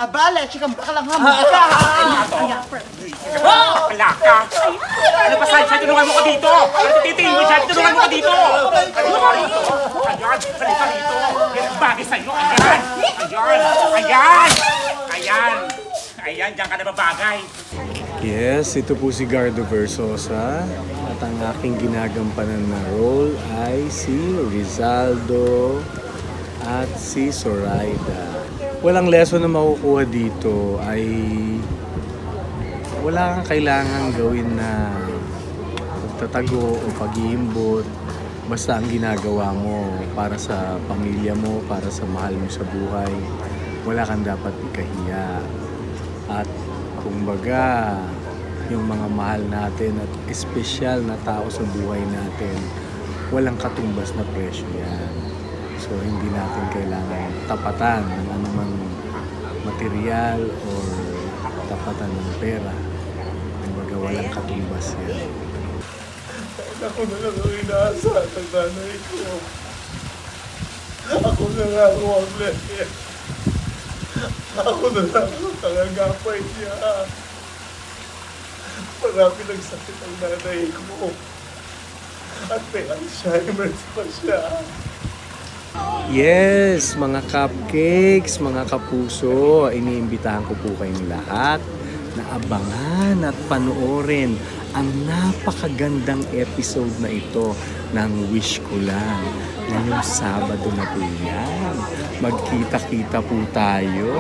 Abala, chikam ka lang hamon ka. Wala ka! Ano ba sa'yo? Tulungan mo ka dito! Ano titingin mo dyan? Tulungan mo ka dito! Ano ka rito? Ayan! Halika rito! Yan ang bagay sa'yo! Ayan! Ayan! Ayan! Ayan! Ayan! Diyan ka na babagay! Yes, ito po si Gardo Versosa at ang aking ginagampanan na role ay si Rizaldo at si Zoraida. Walang lesson na makukuha dito ay wala kang kailangan gawin na pagtatago o pag-iimbot. Basta ang ginagawa mo para sa pamilya mo, para sa mahal mo sa buhay, wala kang dapat ikahiya. At kumbaga, yung mga mahal natin at espesyal na tao sa buhay natin, walang katumbas na presyo yan. So, hindi natin kailangan tapatan ng anumang material or tapatan ng pera. Kumbaga, walang katumbas yan. Ako na lang ang inaasahan ng nanay ko. Ako na lang ang leke. Ako na lang ang tangagapay niya. Marami ng sakit ang nanay ko. At may Alzheimer's pa siya. Yes, mga cupcakes, mga kapuso, iniimbitahan ko po kayong lahat na abangan at panoorin ang napakagandang episode na ito ng Wish Ko Lang. Ngayong Sabado na po yan. Magkita-kita po tayo.